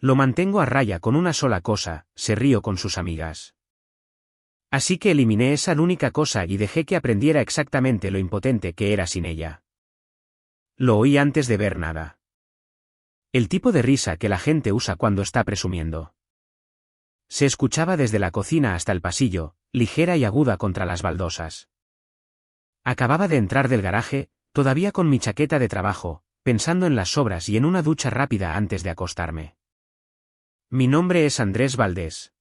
Lo mantengo a raya con una sola cosa, se río con sus amigas. Así que eliminé esa única cosa y dejé que aprendiera exactamente lo impotente que era sin ella. Lo oí antes de ver nada. El tipo de risa que la gente usa cuando está presumiendo. Se escuchaba desde la cocina hasta el pasillo, ligera y aguda contra las baldosas. Acababa de entrar del garaje, todavía con mi chaqueta de trabajo, pensando en las sobras y en una ducha rápida antes de acostarme. Mi nombre es Andrés Valdés.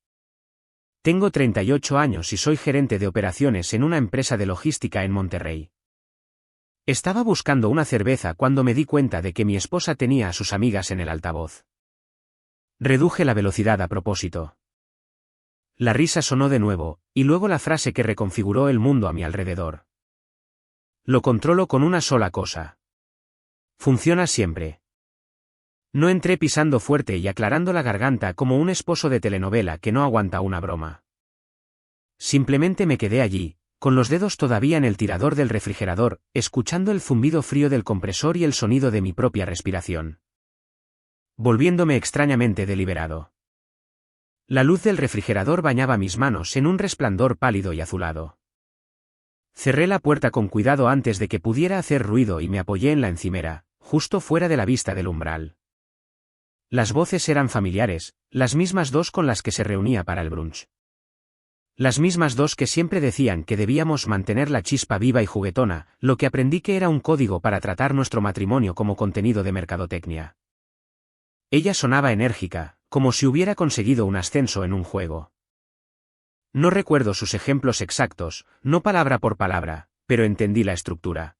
Tengo 38 años y soy gerente de operaciones en una empresa de logística en Monterrey. Estaba buscando una cerveza cuando me di cuenta de que mi esposa tenía a sus amigas en el altavoz. Reduje la velocidad a propósito. La risa sonó de nuevo, y luego la frase que reconfiguró el mundo a mi alrededor. Lo controlo con una sola cosa. Funciona siempre. No entré pisando fuerte y aclarando la garganta como un esposo de telenovela que no aguanta una broma. Simplemente me quedé allí, con los dedos todavía en el tirador del refrigerador, escuchando el zumbido frío del compresor y el sonido de mi propia respiración. Volviéndome extrañamente deliberado. La luz del refrigerador bañaba mis manos en un resplandor pálido y azulado. Cerré la puerta con cuidado antes de que pudiera hacer ruido y me apoyé en la encimera, justo fuera de la vista del umbral. Las voces eran familiares, las mismas dos con las que se reunía para el brunch. Las mismas dos que siempre decían que debíamos mantener la chispa viva y juguetona, lo que aprendí que era un código para tratar nuestro matrimonio como contenido de mercadotecnia. Ella sonaba enérgica, como si hubiera conseguido un ascenso en un juego. No recuerdo sus ejemplos exactos, no palabra por palabra, pero entendí la estructura.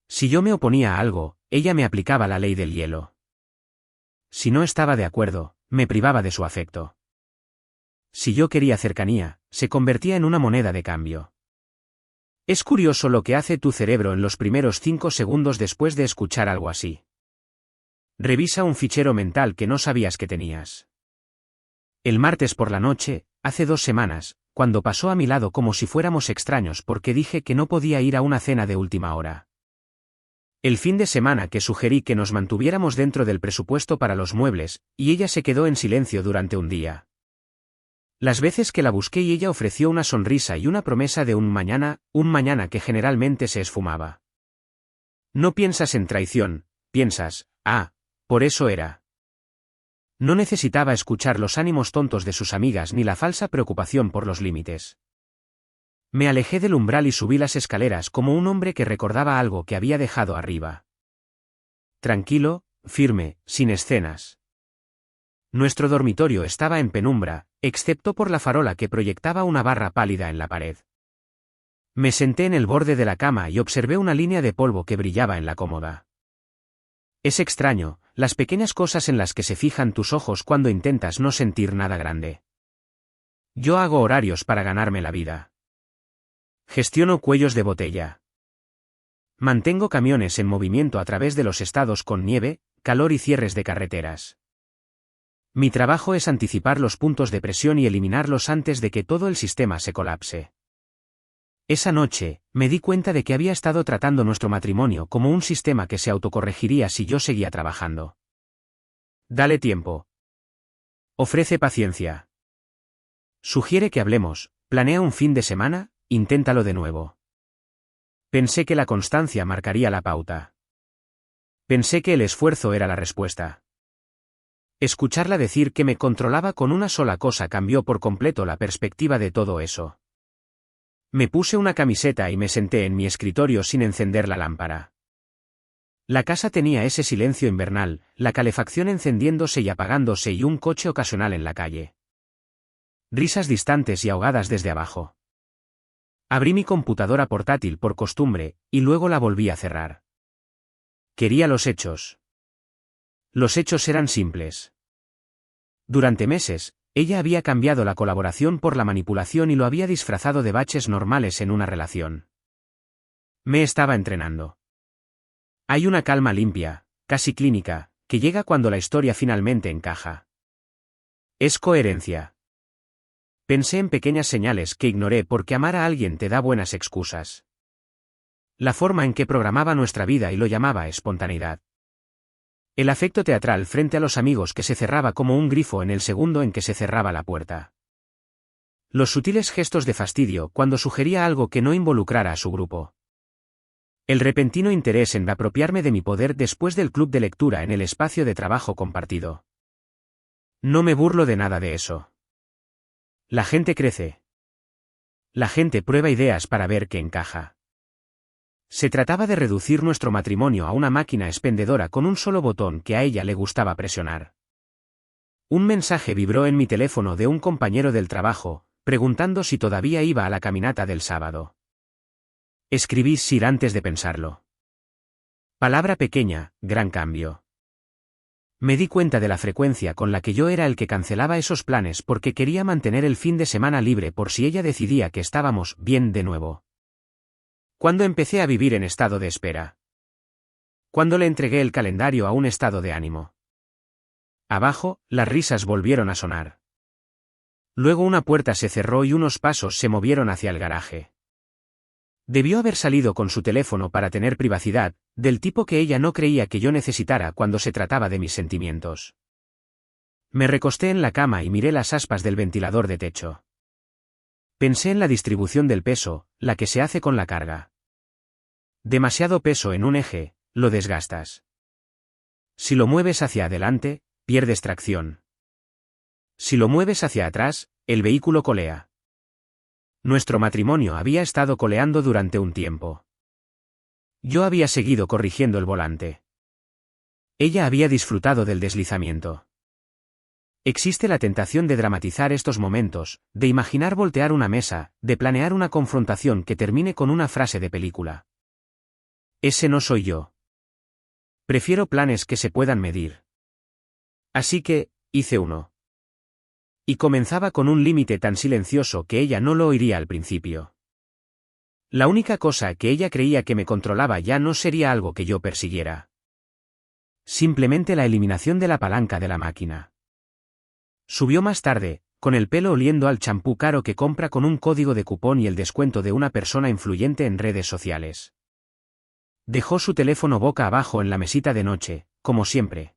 Si yo me oponía a algo, ella me aplicaba la ley del hielo. Si no estaba de acuerdo, me privaba de su afecto. Si yo quería cercanía, se convertía en una moneda de cambio. Es curioso lo que hace tu cerebro en los primeros 5 segundos después de escuchar algo así. Revisa un fichero mental que no sabías que tenías. El martes por la noche, hace 2 semanas, cuando pasó a mi lado como si fuéramos extraños porque dije que no podía ir a una cena de última hora. El fin de semana que sugerí que nos mantuviéramos dentro del presupuesto para los muebles, y ella se quedó en silencio durante un día. Las veces que la busqué y ella ofreció una sonrisa y una promesa de un mañana que generalmente se esfumaba. No piensas en traición, piensas, por eso era. No necesitaba escuchar los ánimos tontos de sus amigas ni la falsa preocupación por los límites. Me alejé del umbral y subí las escaleras como un hombre que recordaba algo que había dejado arriba. Tranquilo, firme, sin escenas. Nuestro dormitorio estaba en penumbra, excepto por la farola que proyectaba una barra pálida en la pared. Me senté en el borde de la cama y observé una línea de polvo que brillaba en la cómoda. Es extraño, las pequeñas cosas en las que se fijan tus ojos cuando intentas no sentir nada grande. Yo hago horarios para ganarme la vida. Gestiono cuellos de botella. Mantengo camiones en movimiento a través de los estados con nieve, calor y cierres de carreteras. Mi trabajo es anticipar los puntos de presión y eliminarlos antes de que todo el sistema se colapse. Esa noche, me di cuenta de que había estado tratando nuestro matrimonio como un sistema que se autocorregiría si yo seguía trabajando. Dale tiempo. Ofrece paciencia. Sugiere que hablemos, planea un fin de semana, inténtalo de nuevo. Pensé que la constancia marcaría la pauta. Pensé que el esfuerzo era la respuesta. Escucharla decir que me controlaba con una sola cosa cambió por completo la perspectiva de todo eso. Me puse una camiseta y me senté en mi escritorio sin encender la lámpara. La casa tenía ese silencio invernal, la calefacción encendiéndose y apagándose y un coche ocasional en la calle. Risas distantes y ahogadas desde abajo. Abrí mi computadora portátil por costumbre, y luego la volví a cerrar. Quería los hechos. Los hechos eran simples. Durante meses, ella había cambiado la colaboración por la manipulación y lo había disfrazado de baches normales en una relación. Me estaba entrenando. Hay una calma limpia, casi clínica, que llega cuando la historia finalmente encaja. Es coherencia. Pensé en pequeñas señales que ignoré porque amar a alguien te da buenas excusas. La forma en que programaba nuestra vida y lo llamaba espontaneidad. El afecto teatral frente a los amigos que se cerraba como un grifo en el segundo en que se cerraba la puerta. Los sutiles gestos de fastidio cuando sugería algo que no involucrara a su grupo. El repentino interés en apropiarme de mi poder después del club de lectura en el espacio de trabajo compartido. No me burlo de nada de eso. La gente crece. La gente prueba ideas para ver qué encaja. Se trataba de reducir nuestro matrimonio a una máquina expendedora con un solo botón que a ella le gustaba presionar. Un mensaje vibró en mi teléfono de un compañero del trabajo, preguntando si todavía iba a la caminata del sábado. Escribí Sir antes de pensarlo. Palabra pequeña, gran cambio. Me di cuenta de la frecuencia con la que yo era el que cancelaba esos planes porque quería mantener el fin de semana libre por si ella decidía que estábamos bien de nuevo. Cuando empecé a vivir en estado de espera. Cuando le entregué el calendario a un estado de ánimo. Abajo, las risas volvieron a sonar. Luego una puerta se cerró y unos pasos se movieron hacia el garaje. Debió haber salido con su teléfono para tener privacidad, del tipo que ella no creía que yo necesitara cuando se trataba de mis sentimientos. Me recosté en la cama y miré las aspas del ventilador de techo. Pensé en la distribución del peso, la que se hace con la carga. Demasiado peso en un eje, lo desgastas. Si lo mueves hacia adelante, pierdes tracción. Si lo mueves hacia atrás, el vehículo colea. Nuestro matrimonio había estado coleando durante un tiempo. Yo había seguido corrigiendo el volante. Ella había disfrutado del deslizamiento. Existe la tentación de dramatizar estos momentos, de imaginar voltear una mesa, de planear una confrontación que termine con una frase de película. Ese no soy yo. Prefiero planes que se puedan medir. Así que, hice uno. Y comenzaba con un límite tan silencioso que ella no lo oiría al principio. La única cosa que ella creía que me controlaba ya no sería algo que yo persiguiera. Simplemente la eliminación de la palanca de la máquina. Subió más tarde, con el pelo oliendo al champú caro que compra con un código de cupón y el descuento de una persona influyente en redes sociales. Dejó su teléfono boca abajo en la mesita de noche, como siempre.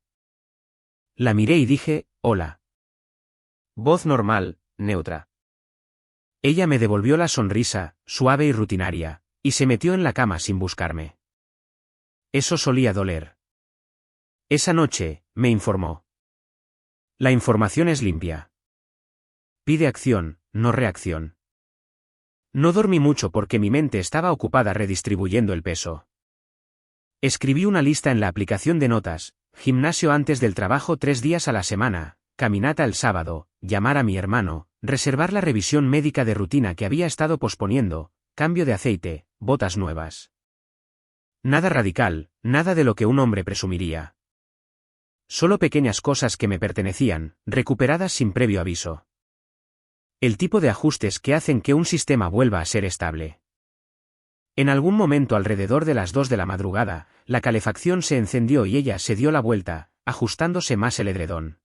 La miré y dije, hola. Voz normal, neutra. Ella me devolvió la sonrisa, suave y rutinaria, y se metió en la cama sin buscarme. Eso solía doler. Esa noche, me informó. La información es limpia. Pide acción, no reacción. No dormí mucho porque mi mente estaba ocupada redistribuyendo el peso. Escribí una lista en la aplicación de notas, gimnasio antes del trabajo 3 días a la semana, caminata el sábado, llamar a mi hermano, reservar la revisión médica de rutina que había estado posponiendo, cambio de aceite, botas nuevas. Nada radical, nada de lo que un hombre presumiría. Solo pequeñas cosas que me pertenecían, recuperadas sin previo aviso. El tipo de ajustes que hacen que un sistema vuelva a ser estable. En algún momento alrededor de las 2 de la madrugada, la calefacción se encendió y ella se dio la vuelta, ajustándose más el edredón.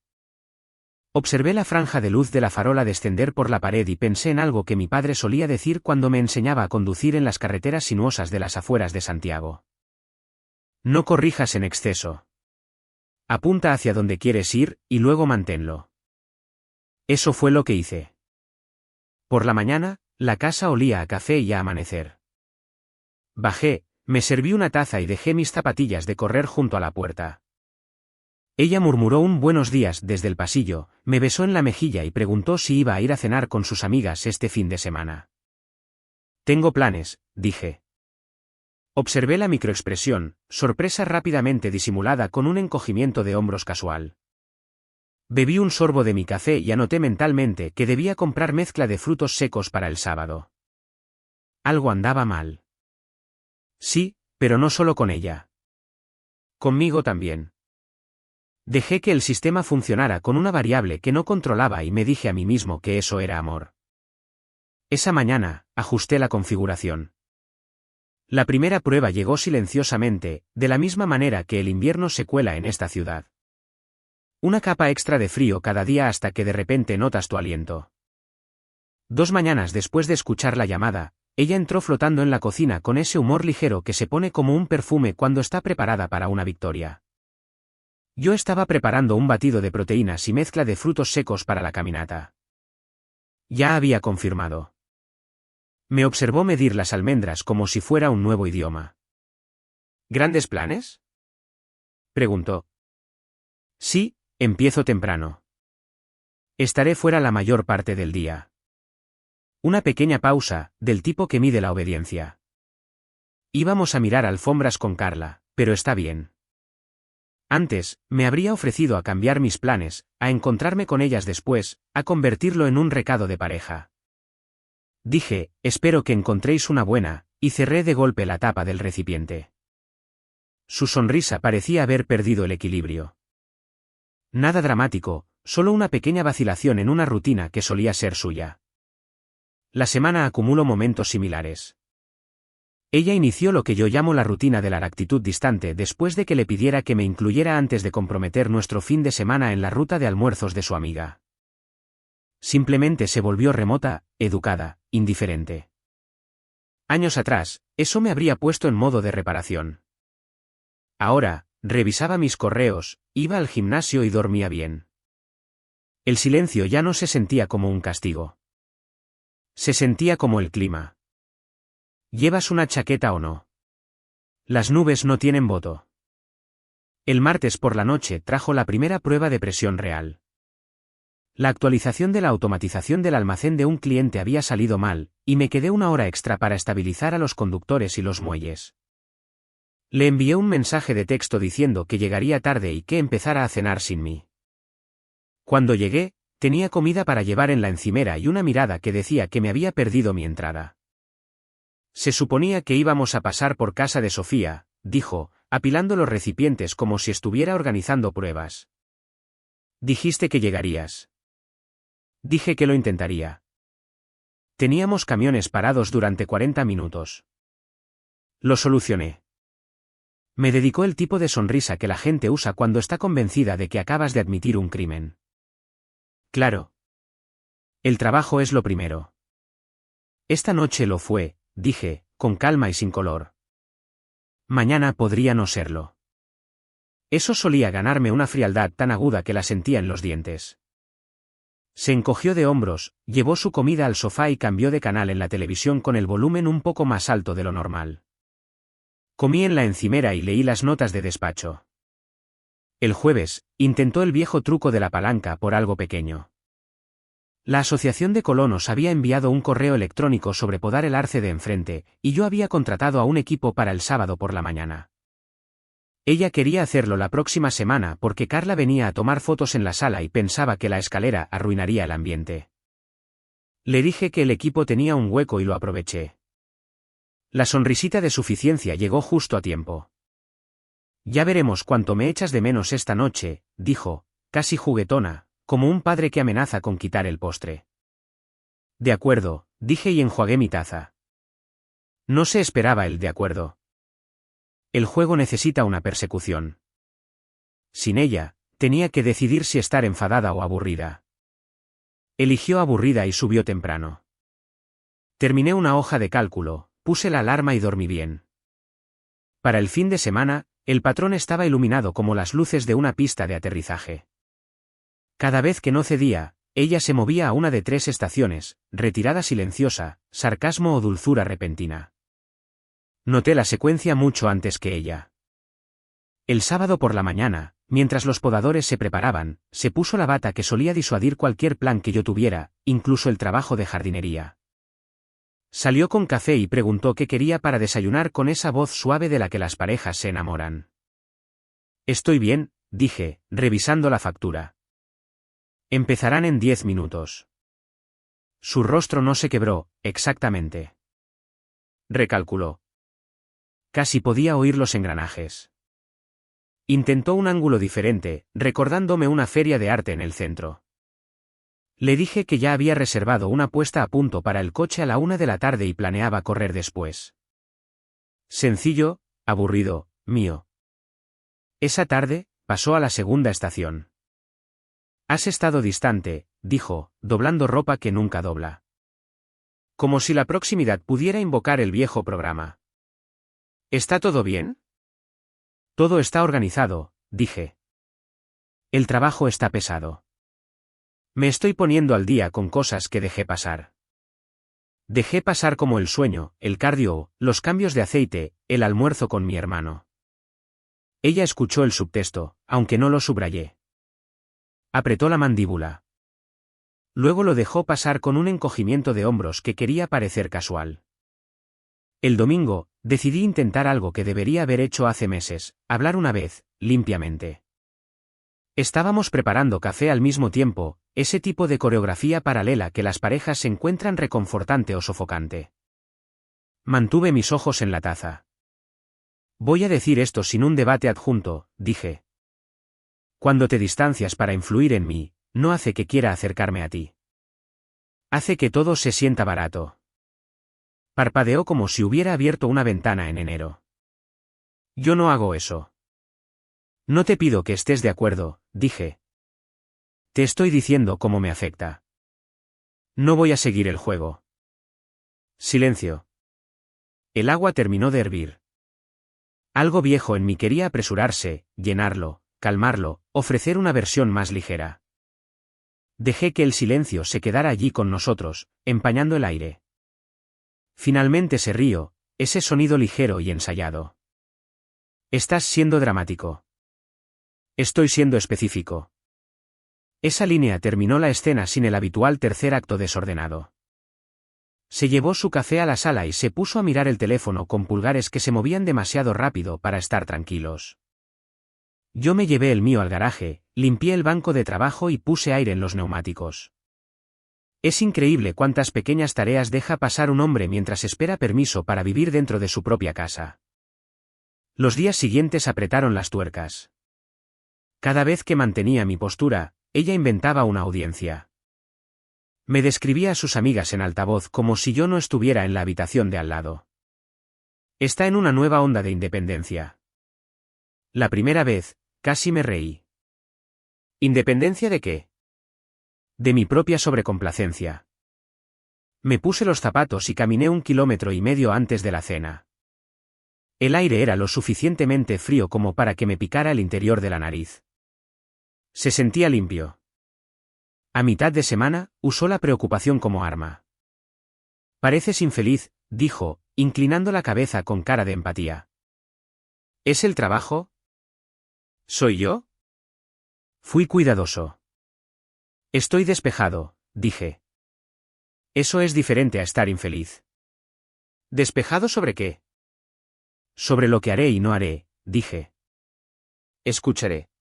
Observé la franja de luz de la farola descender por la pared y pensé en algo que mi padre solía decir cuando me enseñaba a conducir en las carreteras sinuosas de las afueras de Santiago. No corrijas en exceso. Apunta hacia donde quieres ir, y luego manténlo. Eso fue lo que hice. Por la mañana, la casa olía a café y a amanecer. Bajé, me serví una taza y dejé mis zapatillas de correr junto a la puerta. Ella murmuró un buenos días desde el pasillo, me besó en la mejilla y preguntó si iba a ir a cenar con sus amigas este fin de semana. Tengo planes, dije. Observé la microexpresión, sorpresa rápidamente disimulada con un encogimiento de hombros casual. Bebí un sorbo de mi café y anoté mentalmente que debía comprar mezcla de frutos secos para el sábado. Algo andaba mal. Sí, pero no solo con ella. Conmigo también. Dejé que el sistema funcionara con una variable que no controlaba y me dije a mí mismo que eso era amor. Esa mañana, ajusté la configuración. La primera prueba llegó silenciosamente, de la misma manera que el invierno se cuela en esta ciudad. Una capa extra de frío cada día hasta que de repente notas tu aliento. 2 mañanas después de escuchar la llamada, ella entró flotando en la cocina con ese humor ligero que se pone como un perfume cuando está preparada para una victoria. Yo estaba preparando un batido de proteínas y mezcla de frutos secos para la caminata. Ya había confirmado. Me observó medir las almendras como si fuera un nuevo idioma. ¿Grandes planes?, preguntó. Sí, empiezo temprano. Estaré fuera la mayor parte del día. Una pequeña pausa, del tipo que mide la obediencia. Íbamos a mirar alfombras con Carla, pero está bien. Antes, me habría ofrecido a cambiar mis planes, a encontrarme con ellas después, a convertirlo en un recado de pareja. Dije, espero que encontréis una buena, y cerré de golpe la tapa del recipiente. Su sonrisa parecía haber perdido el equilibrio. Nada dramático, solo una pequeña vacilación en una rutina que solía ser suya. La semana acumuló momentos similares. Ella inició lo que yo llamo la rutina de la actitud distante después de que le pidiera que me incluyera antes de comprometer nuestro fin de semana en la ruta de almuerzos de su amiga. Simplemente se volvió remota, educada, indiferente. Años atrás, eso me habría puesto en modo de reparación. Ahora, revisaba mis correos, iba al gimnasio y dormía bien. El silencio ya no se sentía como un castigo. Se sentía como el clima. ¿Llevas una chaqueta o no? Las nubes no tienen voto. El martes por la noche trajo la primera prueba de presión real. La actualización de la automatización del almacén de un cliente había salido mal, y me quedé una hora extra para estabilizar a los conductores y los muelles. Le envié un mensaje de texto diciendo que llegaría tarde y que empezara a cenar sin mí. Cuando llegué, tenía comida para llevar en la encimera y una mirada que decía que me había perdido mi entrada. Se suponía que íbamos a pasar por casa de Sofía, dijo, apilando los recipientes como si estuviera organizando pruebas. Dijiste que llegarías. Dije que lo intentaría. Teníamos camiones parados durante 40 minutos. Lo solucioné. Me dedicó el tipo de sonrisa que la gente usa cuando está convencida de que acabas de admitir un crimen. Claro. El trabajo es lo primero. Esta noche lo fue, dije, con calma y sin color. Mañana podría no serlo. Eso solía ganarme una frialdad tan aguda que la sentía en los dientes. Se encogió de hombros, llevó su comida al sofá y cambió de canal en la televisión con el volumen un poco más alto de lo normal. Comí en la encimera y leí las notas de despacho. El jueves, intentó el viejo truco de la palanca por algo pequeño. La Asociación de Colonos había enviado un correo electrónico sobre podar el arce de enfrente, y yo había contratado a un equipo para el sábado por la mañana. Ella quería hacerlo la próxima semana porque Carla venía a tomar fotos en la sala y pensaba que la escalera arruinaría el ambiente. Le dije que el equipo tenía un hueco y lo aproveché. La sonrisita de suficiencia llegó justo a tiempo. Ya veremos cuánto me echas de menos esta noche, dijo, casi juguetona, como un padre que amenaza con quitar el postre. De acuerdo, dije y enjuagué mi taza. No se esperaba el de acuerdo. El juego necesita una persecución. Sin ella, tenía que decidir si estar enfadada o aburrida. Eligió aburrida y subió temprano. Terminé una hoja de cálculo, puse la alarma y dormí bien. Para el fin de semana, el patrón estaba iluminado como las luces de una pista de aterrizaje. Cada vez que no cedía, ella se movía a una de 3 estaciones, retirada silenciosa, sarcasmo o dulzura repentina. Noté la secuencia mucho antes que ella. El sábado por la mañana, mientras los podadores se preparaban, se puso la bata que solía disuadir cualquier plan que yo tuviera, incluso el trabajo de jardinería. Salió con café y preguntó qué quería para desayunar con esa voz suave de la que las parejas se enamoran. Estoy bien, dije, revisando la factura. Empezarán en 10 minutos. Su rostro no se quebró, exactamente. Recalculó. Casi podía oír los engranajes. Intentó un ángulo diferente, recordándome una feria de arte en el centro. Le dije que ya había reservado una puesta a punto para el coche a la 1 de la tarde y planeaba correr después. Sencillo, aburrido, mío. Esa tarde, pasó a la segunda estación. Has estado distante, dijo, doblando ropa que nunca dobla. Como si la proximidad pudiera invocar el viejo programa. ¿Está todo bien? Todo está organizado, dije. El trabajo está pesado. Me estoy poniendo al día con cosas que dejé pasar. Dejé pasar como el sueño, el cardio, los cambios de aceite, el almuerzo con mi hermano. Ella escuchó el subtexto, aunque no lo subrayé. Apretó la mandíbula. Luego lo dejó pasar con un encogimiento de hombros que quería parecer casual. El domingo, decidí intentar algo que debería haber hecho hace meses, hablar una vez, limpiamente. Estábamos preparando café al mismo tiempo, ese tipo de coreografía paralela que las parejas se encuentran reconfortante o sofocante. Mantuve mis ojos en la taza. Voy a decir esto sin un debate adjunto, dije. Cuando te distancias para influir en mí, no hace que quiera acercarme a ti. Hace que todo se sienta barato. Parpadeó como si hubiera abierto una ventana en enero. Yo no hago eso. No te pido que estés de acuerdo, dije. Te estoy diciendo cómo me afecta. No voy a seguir el juego. Silencio. El agua terminó de hervir. Algo viejo en mí quería apresurarse, llenarlo, calmarlo, ofrecer una versión más ligera. Dejé que el silencio se quedara allí con nosotros, empañando el aire. Finalmente se rió, ese sonido ligero y ensayado. Estás siendo dramático. Estoy siendo específico. Esa línea terminó la escena sin el habitual tercer acto desordenado. Se llevó su café a la sala y se puso a mirar el teléfono con pulgares que se movían demasiado rápido para estar tranquilos. Yo me llevé el mío al garaje, limpié el banco de trabajo y puse aire en los neumáticos. Es increíble cuántas pequeñas tareas deja pasar un hombre mientras espera permiso para vivir dentro de su propia casa. Los días siguientes apretaron las tuercas. Cada vez que mantenía mi postura, ella inventaba una audiencia. Me describía a sus amigas en altavoz como si yo no estuviera en la habitación de al lado. Está en una nueva onda de independencia. La primera vez, casi me reí. ¿Independencia de qué? De mi propia sobrecomplacencia. Me puse los zapatos y caminé 1,5 kilómetros antes de la cena. El aire era lo suficientemente frío como para que me picara el interior de la nariz. Se sentía limpio. A mitad de semana, usó la preocupación como arma. Pareces infeliz, dijo, inclinando la cabeza con cara de empatía. ¿Es el trabajo? ¿Soy yo? Fui cuidadoso. Estoy despejado, dije. Eso es diferente a estar infeliz. ¿Despejado sobre qué? Sobre lo que haré y no haré, dije. Escucharé.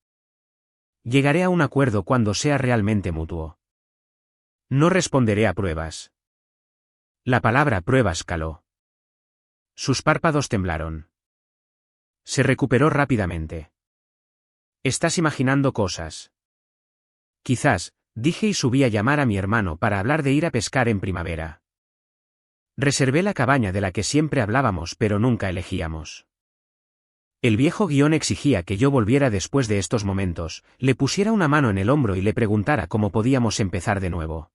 Llegaré a un acuerdo cuando sea realmente mutuo. No responderé a pruebas. La palabra pruebas caló. Sus párpados temblaron. Se recuperó rápidamente. Estás imaginando cosas. Quizás, dije y subí a llamar a mi hermano para hablar de ir a pescar en primavera. Reservé la cabaña de la que siempre hablábamos pero nunca elegíamos. El viejo guión exigía que yo volviera después de estos momentos, le pusiera una mano en el hombro y le preguntara cómo podíamos empezar de nuevo.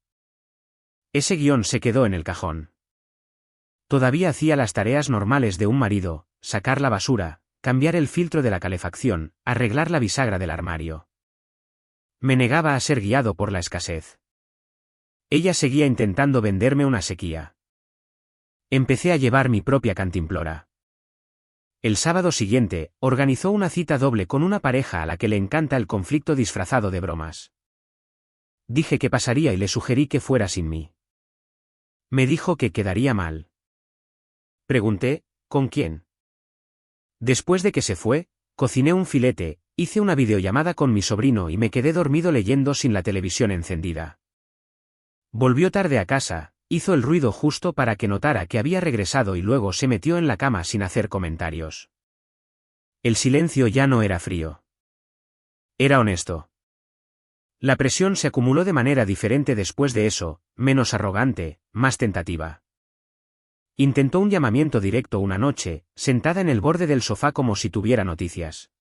Ese guión se quedó en el cajón. Todavía hacía las tareas normales de un marido, sacar la basura, cambiar el filtro de la calefacción, arreglar la bisagra del armario. Me negaba a ser guiado por la escasez. Ella seguía intentando venderme una sequía. Empecé a llevar mi propia cantimplora. El sábado siguiente, organizó una cita doble con una pareja a la que le encanta el conflicto disfrazado de bromas. Dije que pasaría y le sugerí que fuera sin mí. Me dijo que quedaría mal. Pregunté, ¿con quién? Después de que se fue, cociné un filete, hice una videollamada con mi sobrino y me quedé dormido leyendo sin la televisión encendida. Volvió tarde a casa, hizo el ruido justo para que notara que había regresado y luego se metió en la cama sin hacer comentarios. El silencio ya no era frío. Era honesto. La presión se acumuló de manera diferente después de eso, menos arrogante, más tentativa. Intentó un llamamiento directo una noche, sentada en el borde del sofá como si tuviera noticias.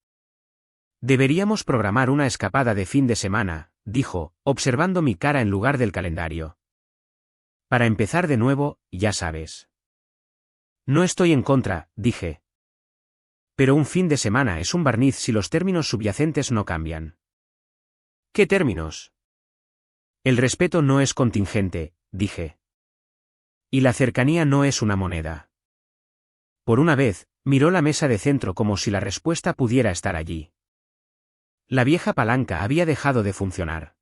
Deberíamos programar una escapada de fin de semana, dijo, observando mi cara en lugar del calendario. Para empezar de nuevo, ya sabes. No estoy en contra, dije. Pero un fin de semana es un barniz si los términos subyacentes no cambian. ¿Qué términos? El respeto no es contingente, dije. Y la cercanía no es una moneda. Por una vez, miró la mesa de centro como si la respuesta pudiera estar allí. La vieja palanca había dejado de funcionar.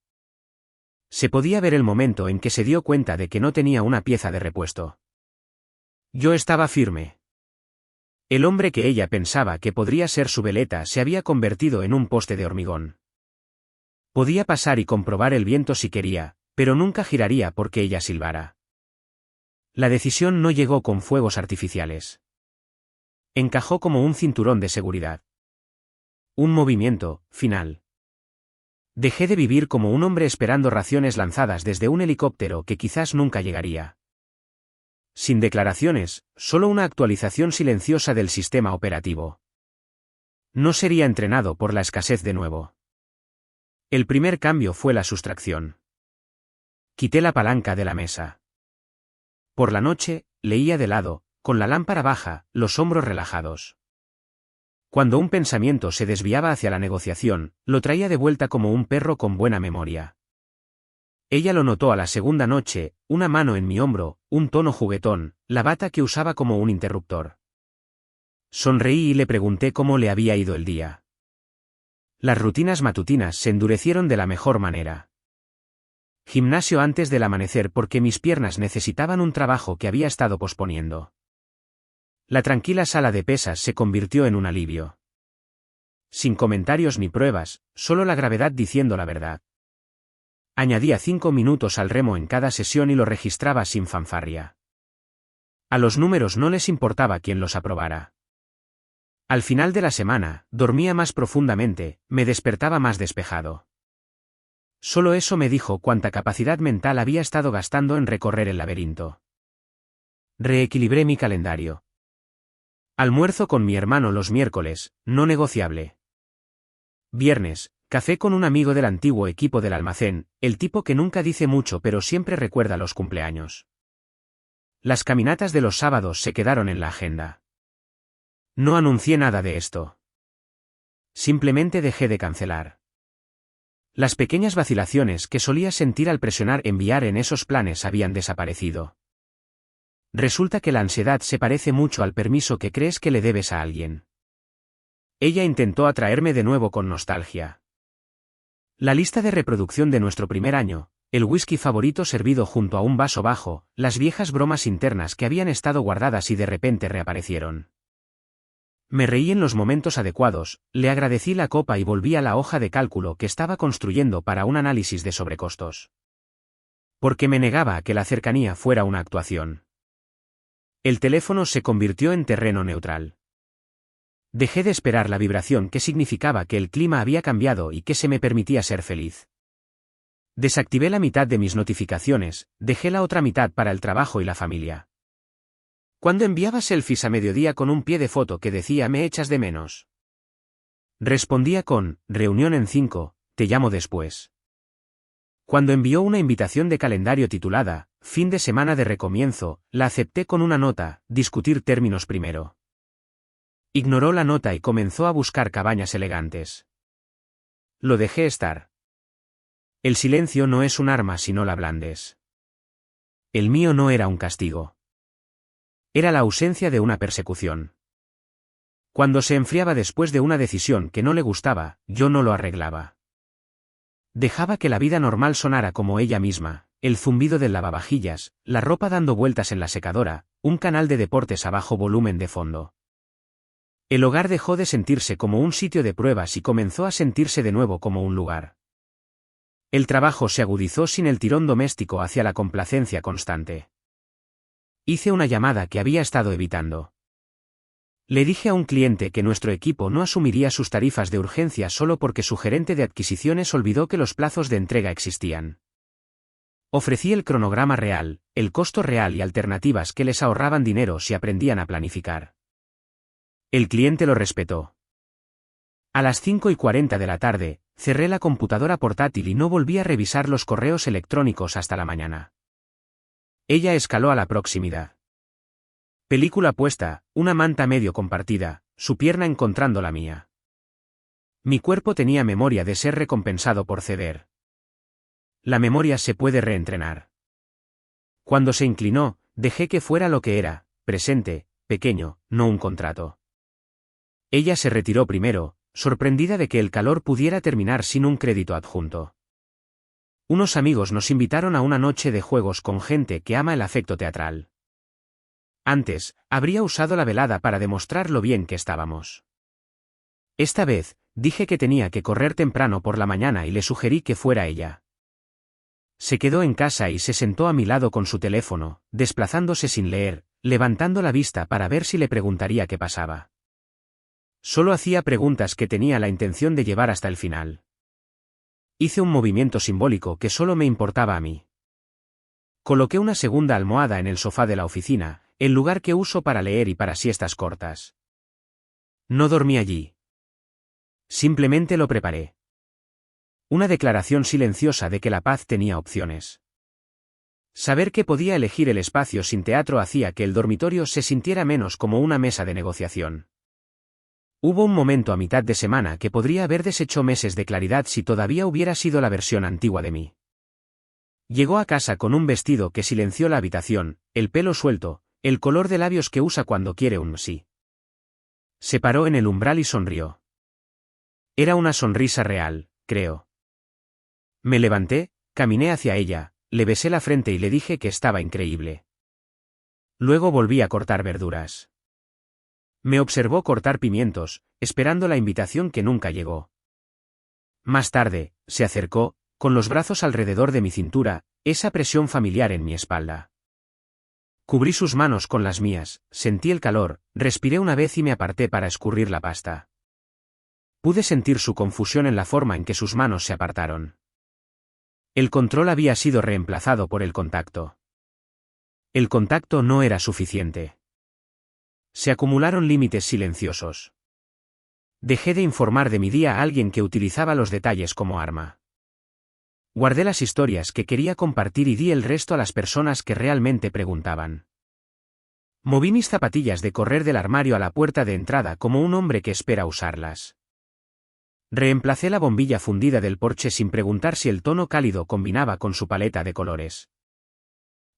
Se podía ver el momento en que se dio cuenta de que no tenía una pieza de repuesto. Yo estaba firme. El hombre que ella pensaba que podría ser su veleta se había convertido en un poste de hormigón. Podía pasar y comprobar el viento si quería, pero nunca giraría porque ella silbara. La decisión no llegó con fuegos artificiales. Encajó como un cinturón de seguridad. Un movimiento, final. Dejé de vivir como un hombre esperando raciones lanzadas desde un helicóptero que quizás nunca llegaría. Sin declaraciones, solo una actualización silenciosa del sistema operativo. No sería entrenado por la escasez de nuevo. El primer cambio fue la sustracción. Quité la palanca de la mesa. Por la noche, leía de lado, con la lámpara baja, los hombros relajados. Cuando un pensamiento se desviaba hacia la negociación, lo traía de vuelta como un perro con buena memoria. Ella lo notó a la segunda noche, una mano en mi hombro, un tono juguetón, la bata que usaba como un interruptor. Sonreí y le pregunté cómo le había ido el día. Las rutinas matutinas se endurecieron de la mejor manera. Gimnasio antes del amanecer porque mis piernas necesitaban un trabajo que había estado posponiendo. La tranquila sala de pesas se convirtió en un alivio. Sin comentarios ni pruebas, solo la gravedad diciendo la verdad. Añadía 5 minutos al remo en cada sesión y lo registraba sin fanfarria. A los números no les importaba quién los aprobara. Al final de la semana, dormía más profundamente, me despertaba más despejado. Solo eso me dijo cuánta capacidad mental había estado gastando en recorrer el laberinto. Reequilibré mi calendario. Almuerzo con mi hermano los miércoles, no negociable. Viernes, café con un amigo del antiguo equipo del almacén, el tipo que nunca dice mucho pero siempre recuerda los cumpleaños. Las caminatas de los sábados se quedaron en la agenda. No anuncié nada de esto. Simplemente dejé de cancelar. Las pequeñas vacilaciones que solía sentir al presionar enviar en esos planes habían desaparecido. Resulta que la ansiedad se parece mucho al permiso que crees que le debes a alguien. Ella intentó atraerme de nuevo con nostalgia. La lista de reproducción de nuestro primer año, el whisky favorito servido junto a un vaso bajo, las viejas bromas internas que habían estado guardadas y de repente reaparecieron. Me reí en los momentos adecuados, le agradecí la copa y volví a la hoja de cálculo que estaba construyendo para un análisis de sobrecostos. Porque me negaba a que la cercanía fuera una actuación. El teléfono se convirtió en terreno neutral. Dejé de esperar la vibración que significaba que el clima había cambiado y que se me permitía ser feliz. Desactivé la mitad de mis notificaciones, dejé la otra mitad para el trabajo y la familia. Cuando enviaba selfies a mediodía con un pie de foto que decía «me echas de menos», respondía con «reunión en 5, te llamo después». Cuando envió una invitación de calendario titulada «fin de semana de recomienzo», la acepté con una nota «discutir términos primero». Ignoró la nota y comenzó a buscar cabañas elegantes. Lo dejé estar. El silencio no es un arma si no la blandes. El mío no era un castigo. Era la ausencia de una persecución. Cuando se enfriaba después de una decisión que no le gustaba, yo no lo arreglaba. Dejaba que la vida normal sonara como ella misma, el zumbido del lavavajillas, la ropa dando vueltas en la secadora, un canal de deportes a bajo volumen de fondo. El hogar dejó de sentirse como un sitio de pruebas y comenzó a sentirse de nuevo como un lugar. El trabajo se agudizó sin el tirón doméstico hacia la complacencia constante. Hice una llamada que había estado evitando. Le dije a un cliente que nuestro equipo no asumiría sus tarifas de urgencia solo porque su gerente de adquisiciones olvidó que los plazos de entrega existían. Ofrecí el cronograma real, el costo real y alternativas que les ahorraban dinero si aprendían a planificar. El cliente lo respetó. A las 5:40 de la tarde, cerré la computadora portátil y no volví a revisar los correos electrónicos hasta la mañana. Ella escaló a la proximidad. Película puesta, una manta medio compartida, su pierna encontrando la mía. Mi cuerpo tenía memoria de ser recompensado por ceder. La memoria se puede reentrenar. Cuando se inclinó, dejé que fuera lo que era, presente, pequeño, no un contrato. Ella se retiró primero, sorprendida de que el calor pudiera terminar sin un crédito adjunto. Unos amigos nos invitaron a una noche de juegos con gente que ama el afecto teatral. Antes, habría usado la velada para demostrar lo bien que estábamos. Esta vez, dije que tenía que correr temprano por la mañana y le sugerí que fuera ella. Se quedó en casa y se sentó a mi lado con su teléfono, desplazándose sin leer, levantando la vista para ver si le preguntaría qué pasaba. Solo hacía preguntas que tenía la intención de llevar hasta el final. Hice un movimiento simbólico que solo me importaba a mí. Coloqué una segunda almohada en el sofá de la oficina, el lugar que uso para leer y para siestas cortas. No dormí allí. Simplemente lo preparé. Una declaración silenciosa de que la paz tenía opciones. Saber que podía elegir el espacio sin teatro hacía que el dormitorio se sintiera menos como una mesa de negociación. Hubo un momento a mitad de semana que podría haber deshecho meses de claridad si todavía hubiera sido la versión antigua de mí. Llegó a casa con un vestido que silenció la habitación, el pelo suelto, el color de labios que usa cuando quiere un sí. Se paró en el umbral y sonrió. Era una sonrisa real, creo. Me levanté, caminé hacia ella, le besé la frente y le dije que estaba increíble. Luego volví a cortar verduras. Me observó cortar pimientos, esperando la invitación que nunca llegó. Más tarde, se acercó, con los brazos alrededor de mi cintura, esa presión familiar en mi espalda. Cubrí sus manos con las mías, sentí el calor, respiré una vez y me aparté para escurrir la pasta. Pude sentir su confusión en la forma en que sus manos se apartaron. El control había sido reemplazado por el contacto. El contacto no era suficiente. Se acumularon límites silenciosos. Dejé de informar de mi día a alguien que utilizaba los detalles como arma. Guardé las historias que quería compartir y di el resto a las personas que realmente preguntaban. Moví mis zapatillas de correr del armario a la puerta de entrada como un hombre que espera usarlas. Reemplacé la bombilla fundida del porche sin preguntar si el tono cálido combinaba con su paleta de colores.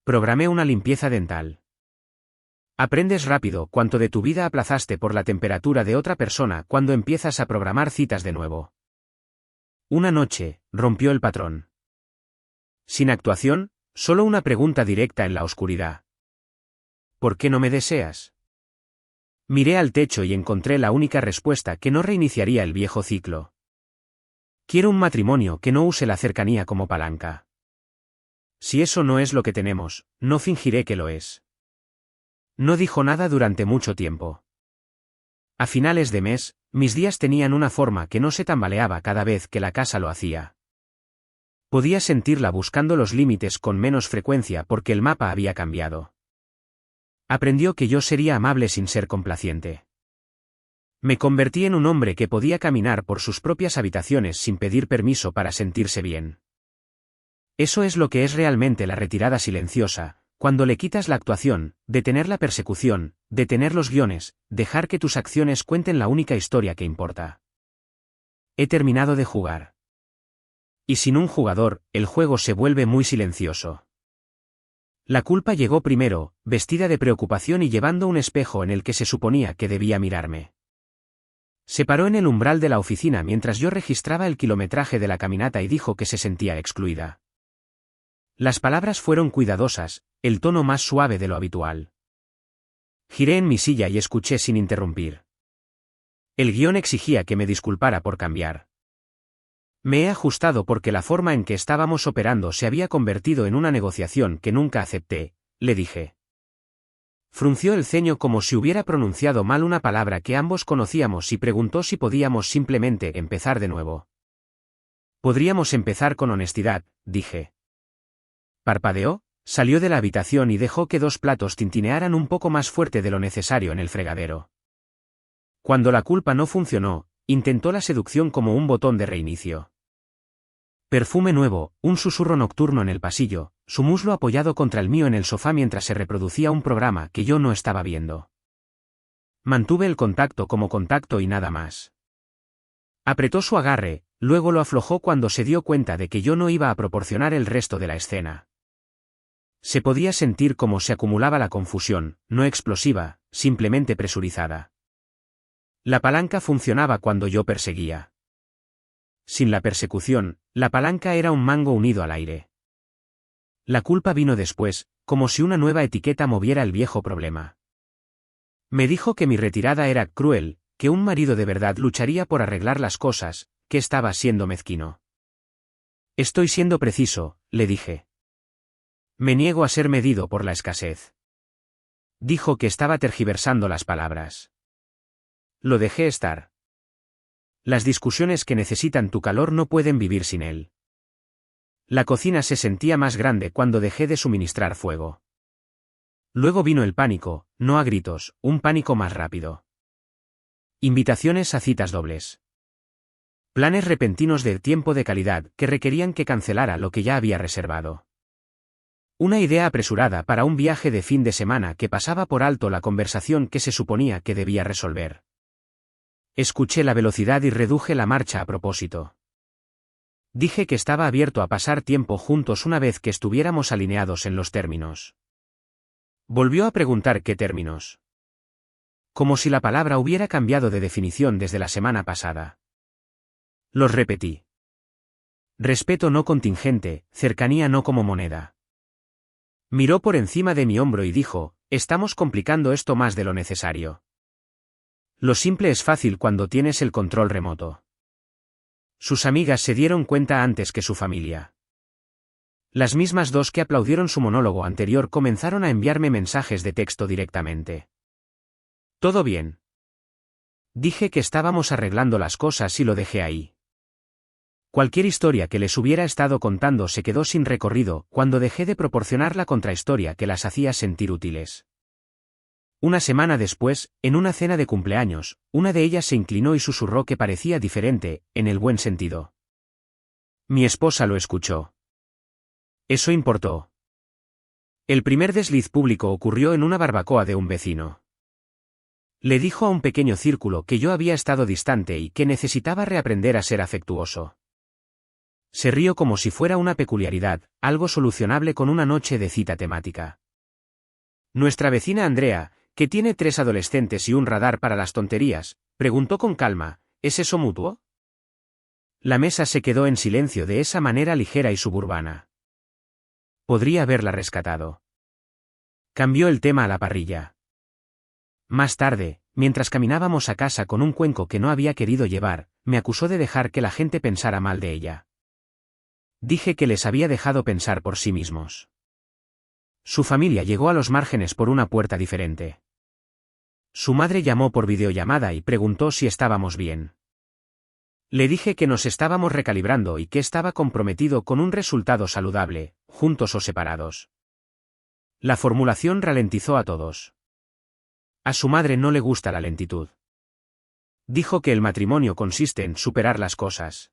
Programé una limpieza dental. Aprendes rápido cuánto de tu vida aplazaste por la temperatura de otra persona cuando empiezas a programar citas de nuevo. Una noche, rompió el patrón. Sin actuación, solo una pregunta directa en la oscuridad. ¿Por qué no me deseas? Miré al techo y encontré la única respuesta que no reiniciaría el viejo ciclo. Quiero un matrimonio que no use la cercanía como palanca. Si eso no es lo que tenemos, no fingiré que lo es. No dijo nada durante mucho tiempo. A finales de mes, mis días tenían una forma que no se tambaleaba cada vez que la casa lo hacía. Podía sentirla buscando los límites con menos frecuencia porque el mapa había cambiado. Aprendió que yo sería amable sin ser complaciente. Me convertí en un hombre que podía caminar por sus propias habitaciones sin pedir permiso para sentirse bien. Eso es lo que es realmente la retirada silenciosa. Cuando le quitas la actuación, detener la persecución, detener los guiones, dejar que tus acciones cuenten la única historia que importa. He terminado de jugar. Y sin un jugador, el juego se vuelve muy silencioso. La culpa llegó primero, vestida de preocupación y llevando un espejo en el que se suponía que debía mirarme. Se paró en el umbral de la oficina mientras yo registraba el kilometraje de la caminata y dijo que se sentía excluida. Las palabras fueron cuidadosas, el tono más suave de lo habitual. Giré en mi silla y escuché sin interrumpir. El guión exigía que me disculpara por cambiar. Me he ajustado porque la forma en que estábamos operando se había convertido en una negociación que nunca acepté, le dije. Frunció el ceño como si hubiera pronunciado mal una palabra que ambos conocíamos y preguntó si podíamos simplemente empezar de nuevo. Podríamos empezar con honestidad, dije. Parpadeó, salió de la habitación y dejó que 2 platos tintinearan un poco más fuerte de lo necesario en el fregadero. Cuando la culpa no funcionó, intentó la seducción como un botón de reinicio. Perfume nuevo, un susurro nocturno en el pasillo, su muslo apoyado contra el mío en el sofá mientras se reproducía un programa que yo no estaba viendo. Mantuve el contacto como contacto y nada más. Apretó su agarre, luego lo aflojó cuando se dio cuenta de que yo no iba a proporcionar el resto de la escena. Se podía sentir cómo se acumulaba la confusión, no explosiva, simplemente presurizada. La palanca funcionaba cuando yo perseguía. Sin la persecución, la palanca era un mango unido al aire. La culpa vino después, como si una nueva etiqueta moviera el viejo problema. Me dijo que mi retirada era cruel, que un marido de verdad lucharía por arreglar las cosas, que estaba siendo mezquino. Estoy siendo preciso, le dije. Me niego a ser medido por la escasez. Dijo que estaba tergiversando las palabras. Lo dejé estar. Las discusiones que necesitan tu calor no pueden vivir sin él. La cocina se sentía más grande cuando dejé de suministrar fuego. Luego vino el pánico, no a gritos, un pánico más rápido. Invitaciones a citas dobles. Planes repentinos de tiempo de calidad que requerían que cancelara lo que ya había reservado. Una idea apresurada para un viaje de fin de semana que pasaba por alto la conversación que se suponía que debía resolver. Escuché la velocidad y reduje la marcha a propósito. Dije que estaba abierto a pasar tiempo juntos una vez que estuviéramos alineados en los términos. Volvió a preguntar qué términos. Como si la palabra hubiera cambiado de definición desde la semana pasada. Los repetí. Respeto no contingente, cercanía no como moneda. Miró por encima de mi hombro y dijo, estamos complicando esto más de lo necesario. Lo simple es fácil cuando tienes el control remoto. Sus amigas se dieron cuenta antes que su familia. Las mismas dos que aplaudieron su monólogo anterior comenzaron a enviarme mensajes de texto directamente. ¿Todo bien? Dije que estábamos arreglando las cosas y lo dejé ahí. Cualquier historia que les hubiera estado contando se quedó sin recorrido cuando dejé de proporcionar la contrahistoria que las hacía sentir útiles. Una semana después, en una cena de cumpleaños, una de ellas se inclinó y susurró que parecía diferente, en el buen sentido. Mi esposa lo escuchó. Eso importó. El primer desliz público ocurrió en una barbacoa de un vecino. Le dijo a un pequeño círculo que yo había estado distante y que necesitaba reaprender a ser afectuoso. Se rió como si fuera una peculiaridad, algo solucionable con una noche de cita temática. Nuestra vecina Andrea, que tiene 3 adolescentes y un radar para las tonterías, preguntó con calma, ¿es eso mutuo? La mesa se quedó en silencio de esa manera ligera y suburbana. Podría haberla rescatado. Cambió el tema a la parrilla. Más tarde, mientras caminábamos a casa con un cuenco que no había querido llevar, me acusó de dejar que la gente pensara mal de ella. Dije que les había dejado pensar por sí mismos. Su familia llegó a los márgenes por una puerta diferente. Su madre llamó por videollamada y preguntó si estábamos bien. Le dije que nos estábamos recalibrando y que estaba comprometido con un resultado saludable, juntos o separados. La formulación ralentizó a todos. A su madre no le gusta la lentitud. Dijo que el matrimonio consiste en superar las cosas.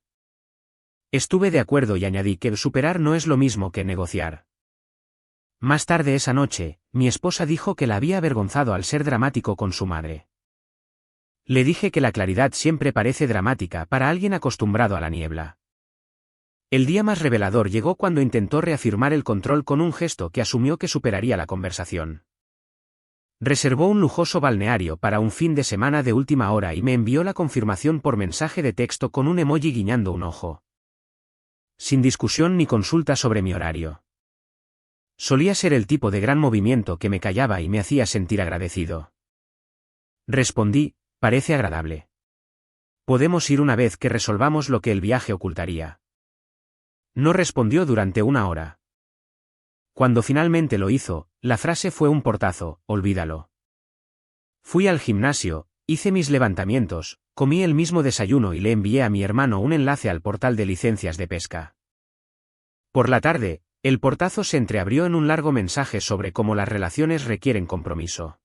Estuve de acuerdo y añadí que superar no es lo mismo que negociar. Más tarde esa noche, mi esposa dijo que la había avergonzado al ser dramático con su madre. Le dije que la claridad siempre parece dramática para alguien acostumbrado a la niebla. El día más revelador llegó cuando intentó reafirmar el control con un gesto que asumió que superaría la conversación. Reservó un lujoso balneario para un fin de semana de última hora y me envió la confirmación por mensaje de texto con un emoji guiñando un ojo. Sin discusión ni consulta sobre mi horario. Solía ser el tipo de gran movimiento que me callaba y me hacía sentir agradecido. Respondí, parece agradable. Podemos ir una vez que resolvamos lo que el viaje ocultaría. No respondió durante una hora. Cuando finalmente lo hizo, la frase fue un portazo, olvídalo. Fui al gimnasio, hice mis levantamientos, comí el mismo desayuno y le envié a mi hermano un enlace al portal de licencias de pesca. Por la tarde, el portazo se entreabrió en un largo mensaje sobre cómo las relaciones requieren compromiso.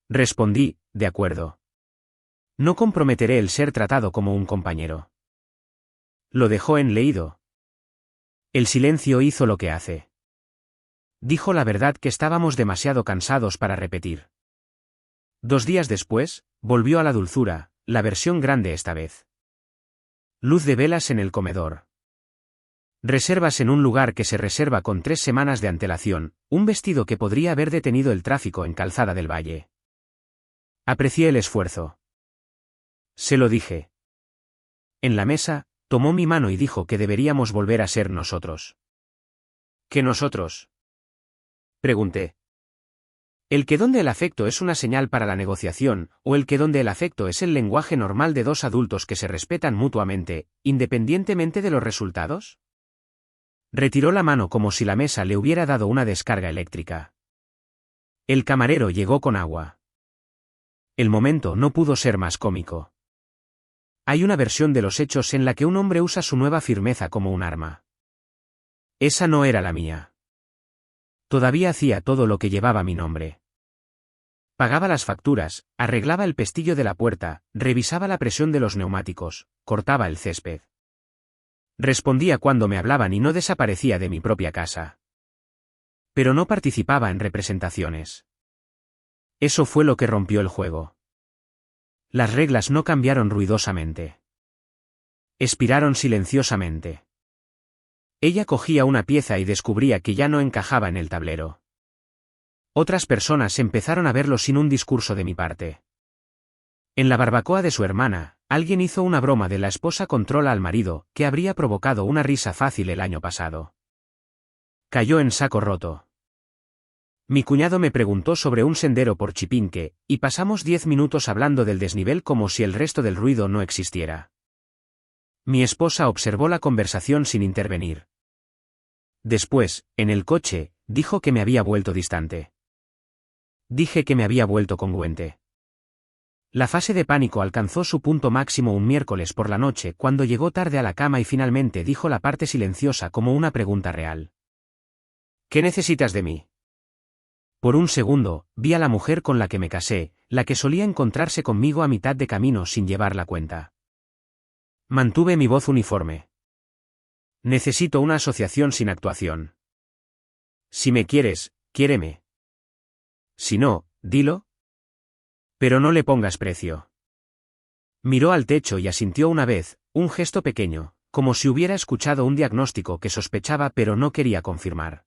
Respondí, de acuerdo. No comprometeré el ser tratado como un compañero. Lo dejó en leído. El silencio hizo lo que hace. Dijo la verdad que estábamos demasiado cansados para repetir. 2 días después, volvió a la dulzura, la versión grande esta vez. Luz de velas en el comedor. Reservas en un lugar que se reserva con 3 semanas de antelación, un vestido que podría haber detenido el tráfico en Calzada del Valle. Aprecié el esfuerzo. Se lo dije. En la mesa, tomó mi mano y dijo que deberíamos volver a ser nosotros. ¿Qué nosotros? Pregunté. El que donde el afecto es una señal para la negociación, o el que donde el afecto es el lenguaje normal de dos adultos que se respetan mutuamente, independientemente de los resultados. Retiró la mano como si la mesa le hubiera dado una descarga eléctrica. El camarero llegó con agua. El momento no pudo ser más cómico. Hay una versión de los hechos en la que un hombre usa su nueva firmeza como un arma. Esa no era la mía. Todavía hacía todo lo que llevaba mi nombre. Pagaba las facturas, arreglaba el pestillo de la puerta, revisaba la presión de los neumáticos, cortaba el césped. Respondía cuando me hablaban y no desaparecía de mi propia casa. Pero no participaba en representaciones. Eso fue lo que rompió el juego. Las reglas no cambiaron ruidosamente. Expiraron silenciosamente. Ella cogía una pieza y descubría que ya no encajaba en el tablero. Otras personas empezaron a verlo sin un discurso de mi parte. En la barbacoa de su hermana, alguien hizo una broma de la esposa controla al marido, que habría provocado una risa fácil el año pasado. Cayó en saco roto. Mi cuñado me preguntó sobre un sendero por Chipinque, y pasamos 10 minutos hablando del desnivel como si el resto del ruido no existiera. Mi esposa observó la conversación sin intervenir. Después, en el coche, dijo que me había vuelto distante. Dije que me había vuelto congruente. La fase de pánico alcanzó su punto máximo un miércoles por la noche cuando llegó tarde a la cama y finalmente dijo la parte silenciosa como una pregunta real. ¿Qué necesitas de mí? Por un segundo, vi a la mujer con la que me casé, la que solía encontrarse conmigo a mitad de camino sin llevar la cuenta. Mantuve mi voz uniforme. Necesito una asociación sin actuación. Si me quieres, quiéreme. Si no, dilo. Pero no le pongas precio. Miró al techo y asintió una vez, un gesto pequeño, como si hubiera escuchado un diagnóstico que sospechaba pero no quería confirmar.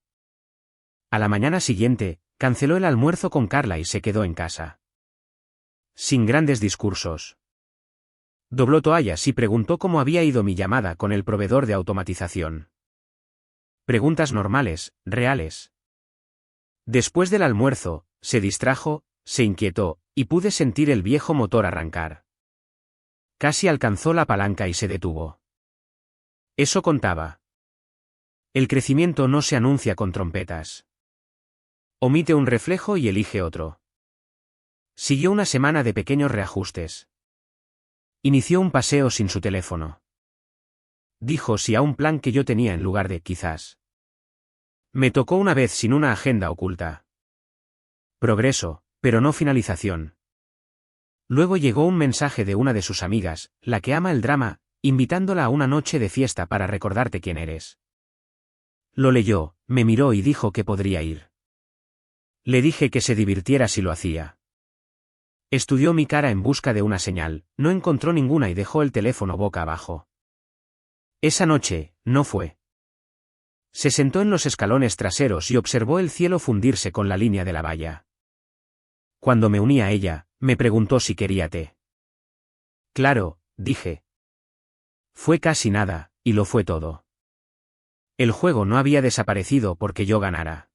A la mañana siguiente, canceló el almuerzo con Carla y se quedó en casa. Sin grandes discursos. Dobló toallas y preguntó cómo había ido mi llamada con el proveedor de automatización. Preguntas normales, reales. Después del almuerzo, se distrajo, se inquietó, y pude sentir el viejo motor arrancar. Casi alcanzó la palanca y se detuvo. Eso contaba. El crecimiento no se anuncia con trompetas. Omite un reflejo y elige otro. Siguió una semana de pequeños reajustes. Inició un paseo sin su teléfono. Dijo sí a un plan que yo tenía en lugar de quizás. Me tocó una vez sin una agenda oculta. Progreso, pero no finalización. Luego llegó un mensaje de una de sus amigas, la que ama el drama, invitándola a una noche de fiesta para recordarte quién eres. Lo leyó, me miró y dijo que podría ir. Le dije que se divirtiera si lo hacía. Estudió mi cara en busca de una señal, no encontró ninguna y dejó el teléfono boca abajo. Esa noche, no fue. Se sentó en los escalones traseros y observó el cielo fundirse con la línea de la valla. Cuando me uní a ella, me preguntó si quería té. Claro, dije. Fue casi nada, y lo fue todo. El juego no había desaparecido porque yo ganara.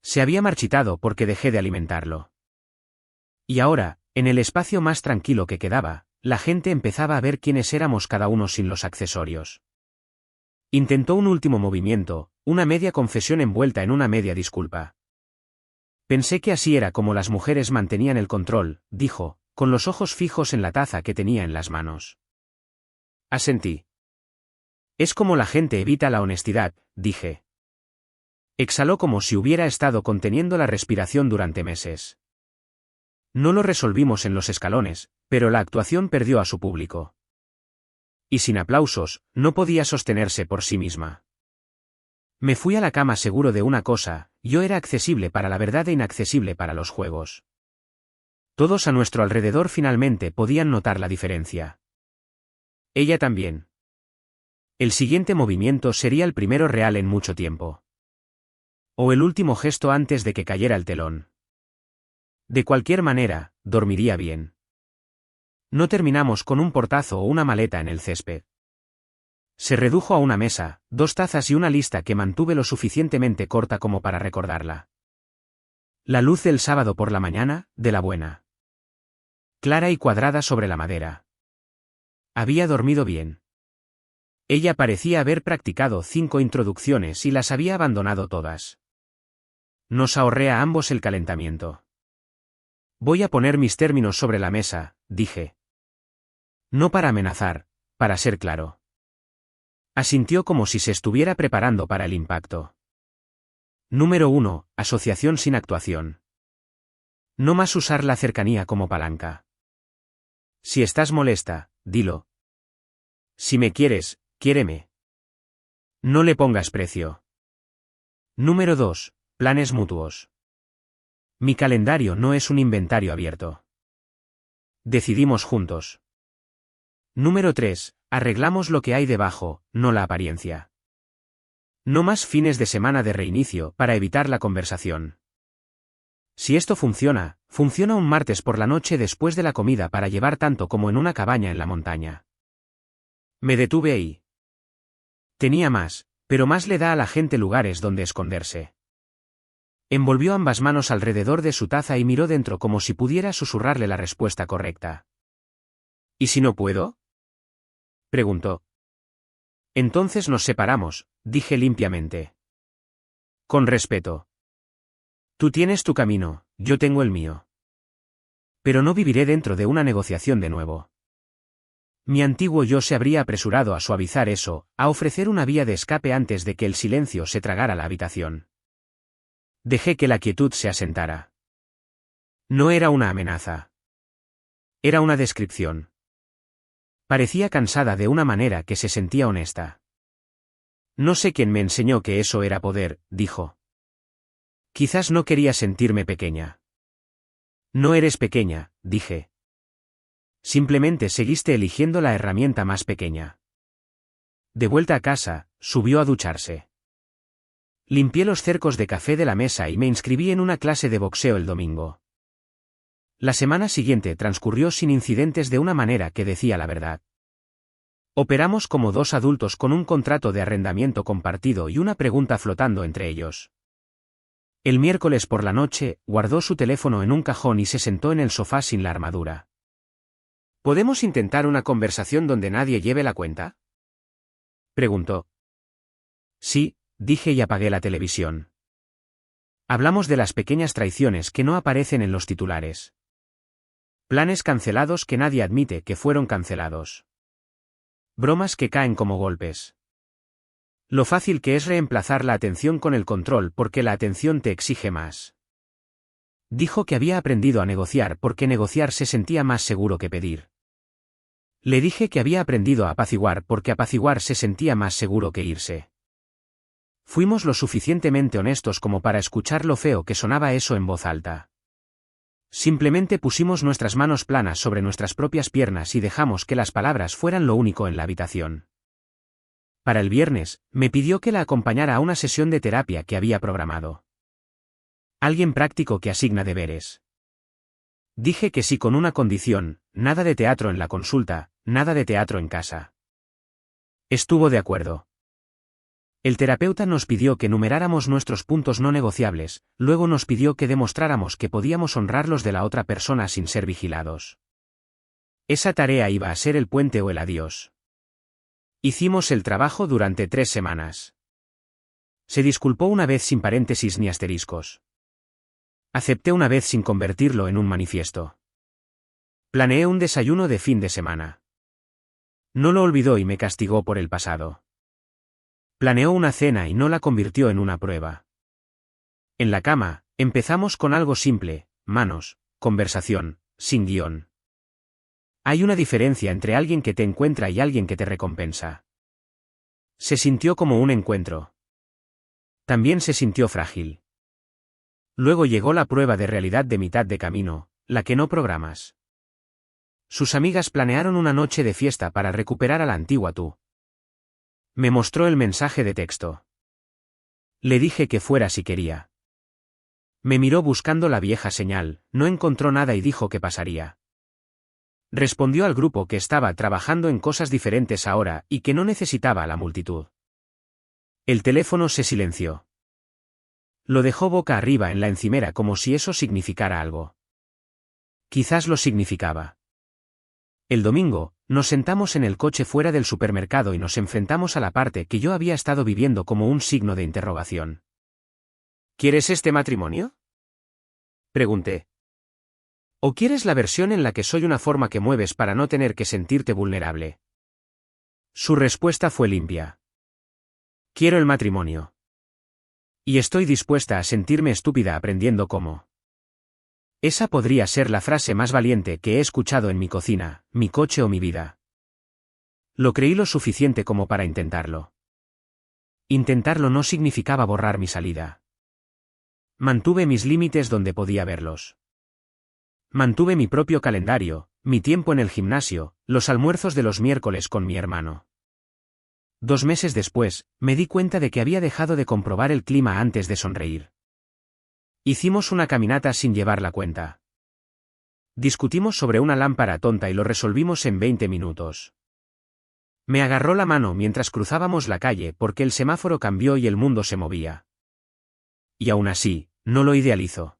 Se había marchitado porque dejé de alimentarlo. Y ahora, en el espacio más tranquilo que quedaba, la gente empezaba a ver quiénes éramos cada uno sin los accesorios. Intentó un último movimiento, una media confesión envuelta en una media disculpa. Pensé que así era como las mujeres mantenían el control, dijo, con los ojos fijos en la taza que tenía en las manos. Asentí. Es como la gente evita la honestidad, dije. Exhaló como si hubiera estado conteniendo la respiración durante meses. No lo resolvimos en los escalones, pero la actuación perdió a su público. Y sin aplausos, no podía sostenerse por sí misma. Me fui a la cama seguro de una cosa, yo era accesible para la verdad e inaccesible para los juegos. Todos a nuestro alrededor finalmente podían notar la diferencia. Ella también. El siguiente movimiento sería el primero real en mucho tiempo. O el último gesto antes de que cayera el telón. De cualquier manera, dormiría bien. No terminamos con un portazo o una maleta en el césped. Se redujo a una mesa, 2 tazas y una lista que mantuve lo suficientemente corta como para recordarla. La luz del sábado por la mañana, de la buena. Clara y cuadrada sobre la madera. Había dormido bien. Ella parecía haber practicado 5 introducciones y las había abandonado todas. Nos ahorré a ambos el calentamiento. Voy a poner mis términos sobre la mesa, dije. No para amenazar, para ser claro. Asintió como si se estuviera preparando para el impacto. Número 1. Asociación sin actuación. No más usar la cercanía como palanca. Si estás molesta, dilo. Si me quieres, quiéreme. No le pongas precio. Número 2. Planes mutuos. Mi calendario no es un inventario abierto. Decidimos juntos. Número 3. Arreglamos lo que hay debajo, no la apariencia. No más fines de semana de reinicio para evitar la conversación. Si esto funciona, funciona un martes por la noche después de la comida para llevar tanto como en una cabaña en la montaña. Me detuve ahí. Tenía más, pero más le da a la gente lugares donde esconderse. Envolvió ambas manos alrededor de su taza y miró dentro como si pudiera susurrarle la respuesta correcta. ¿Y si no puedo? Preguntó. Entonces nos separamos, dije limpiamente. Con respeto. Tú tienes tu camino, yo tengo el mío. Pero no viviré dentro de una negociación de nuevo. Mi antiguo yo se habría apresurado a suavizar eso, a ofrecer una vía de escape antes de que el silencio se tragara la habitación. Dejé que la quietud se asentara. No era una amenaza. Era una descripción. Parecía cansada de una manera que se sentía honesta. No sé quién me enseñó que eso era poder, dijo. Quizás no quería sentirme pequeña. No eres pequeña, dije. Simplemente seguiste eligiendo la herramienta más pequeña. De vuelta a casa, subió a ducharse. Limpié los cercos de café de la mesa y me inscribí en una clase de boxeo el domingo. La semana siguiente transcurrió sin incidentes de una manera que decía la verdad. Operamos como 2 adultos con un contrato de arrendamiento compartido y una pregunta flotando entre ellos. El miércoles por la noche, guardó su teléfono en un cajón y se sentó en el sofá sin la armadura. ¿Podemos intentar una conversación donde nadie lleve la cuenta? Preguntó. Sí, dije y apagué la televisión. Hablamos de las pequeñas traiciones que no aparecen en los titulares. Planes cancelados que nadie admite que fueron cancelados. Bromas que caen como golpes. Lo fácil que es reemplazar la atención con el control porque la atención te exige más. Dijo que había aprendido a negociar porque negociar se sentía más seguro que pedir. Le dije que había aprendido a apaciguar porque apaciguar se sentía más seguro que irse. Fuimos lo suficientemente honestos como para escuchar lo feo que sonaba eso en voz alta. Simplemente pusimos nuestras manos planas sobre nuestras propias piernas y dejamos que las palabras fueran lo único en la habitación. Para el viernes, me pidió que la acompañara a una sesión de terapia que había programado. Alguien práctico que asigna deberes. Dije que sí con una condición, nada de teatro en la consulta, nada de teatro en casa. Estuvo de acuerdo. El terapeuta nos pidió que numeráramos nuestros puntos no negociables, luego nos pidió que demostráramos que podíamos honrar los de la otra persona sin ser vigilados. Esa tarea iba a ser el puente o el adiós. Hicimos el trabajo durante 3 semanas. Se disculpó una vez sin paréntesis ni asteriscos. Acepté una vez sin convertirlo en un manifiesto. Planeé un desayuno de fin de semana. No lo olvidó y me castigó por el pasado. Planeó una cena y no la convirtió en una prueba. En la cama, empezamos con algo simple, manos, conversación, sin guión. Hay una diferencia entre alguien que te encuentra y alguien que te recompensa. Se sintió como un encuentro. También se sintió frágil. Luego llegó la prueba de realidad de mitad de camino, la que no programas. Sus amigas planearon una noche de fiesta para recuperar a la antigua tú. Me mostró el mensaje de texto. Le dije que fuera si quería. Me miró buscando la vieja señal, no encontró nada y dijo que pasaría. Respondió al grupo que estaba trabajando en cosas diferentes ahora y que no necesitaba a la multitud. El teléfono se silenció. Lo dejó boca arriba en la encimera como si eso significara algo. Quizás lo significaba. El domingo, nos sentamos en el coche fuera del supermercado y nos enfrentamos a la parte que yo había estado viviendo como un signo de interrogación. ¿Quieres este matrimonio?, pregunté. ¿O quieres la versión en la que soy una forma que mueves para no tener que sentirte vulnerable? Su respuesta fue limpia. Quiero el matrimonio. Y estoy dispuesta a sentirme estúpida aprendiendo cómo. Esa podría ser la frase más valiente que he escuchado en mi cocina, mi coche o mi vida. Lo creí lo suficiente como para intentarlo. Intentarlo no significaba borrar mi salida. Mantuve mis límites donde podía verlos. Mantuve mi propio calendario, mi tiempo en el gimnasio, los almuerzos de los miércoles con mi hermano. 2 meses después, me di cuenta de que había dejado de comprobar el clima antes de sonreír. Hicimos una caminata sin llevar la cuenta. Discutimos sobre una lámpara tonta y lo resolvimos en 20 minutos. Me agarró la mano mientras cruzábamos la calle porque el semáforo cambió y el mundo se movía. Y aún así, no lo idealizo.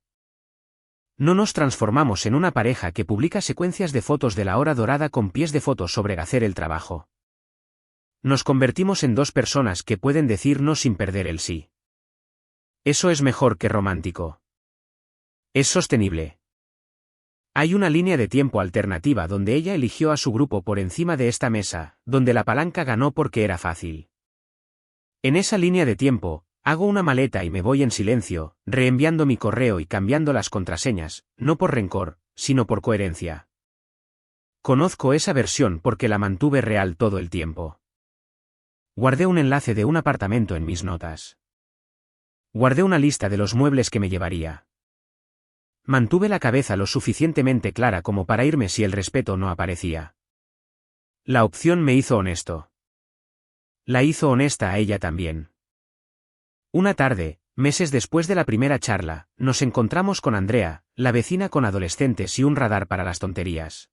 No nos transformamos en una pareja que publica secuencias de fotos de la hora dorada con pies de fotos sobre hacer el trabajo. Nos convertimos en 2 personas que pueden decir no sin perder el sí. Eso es mejor que romántico. Es sostenible. Hay una línea de tiempo alternativa donde ella eligió a su grupo por encima de esta mesa, donde la palanca ganó porque era fácil. En esa línea de tiempo, hago una maleta y me voy en silencio, reenviando mi correo y cambiando las contraseñas, no por rencor, sino por coherencia. Conozco esa versión porque la mantuve real todo el tiempo. Guardé un enlace de un apartamento en mis notas. Guardé una lista de los muebles que me llevaría. Mantuve la cabeza lo suficientemente clara como para irme si el respeto no aparecía. La opción me hizo honesto. La hizo honesta a ella también. Una tarde, meses después de la primera charla, nos encontramos con Andrea, la vecina con adolescentes y un radar para las tonterías.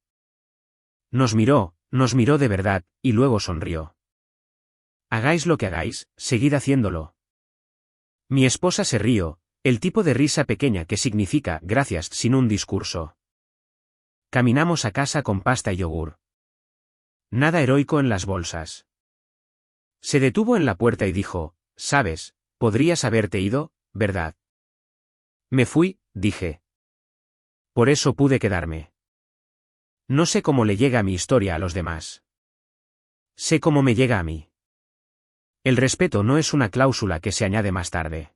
Nos miró de verdad, y luego sonrió. Hagáis lo que hagáis, seguid haciéndolo. Mi esposa se rió, el tipo de risa pequeña que significa gracias sin un discurso. Caminamos a casa con pasta y yogur. Nada heroico en las bolsas. Se detuvo en la puerta y dijo, «Sabes, podrías haberte ido, ¿verdad?» Me fui, dije. Por eso pude quedarme. No sé cómo le llega mi historia a los demás. Sé cómo me llega a mí. El respeto no es una cláusula que se añade más tarde.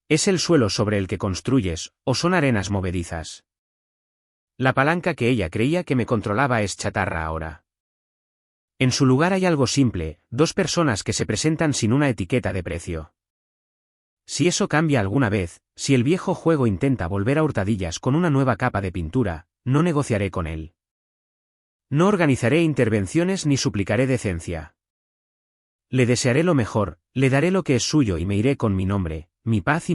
Es el suelo sobre el que construyes, o son arenas movedizas. La palanca que ella creía que me controlaba es chatarra ahora. En su lugar hay algo simple, 2 personas que se presentan sin una etiqueta de precio. Si eso cambia alguna vez, si el viejo juego intenta volver a hurtadillas con una nueva capa de pintura, no negociaré con él. No organizaré intervenciones ni suplicaré decencia. Le desearé lo mejor, le daré lo que es suyo y me iré con mi nombre, mi paz y mi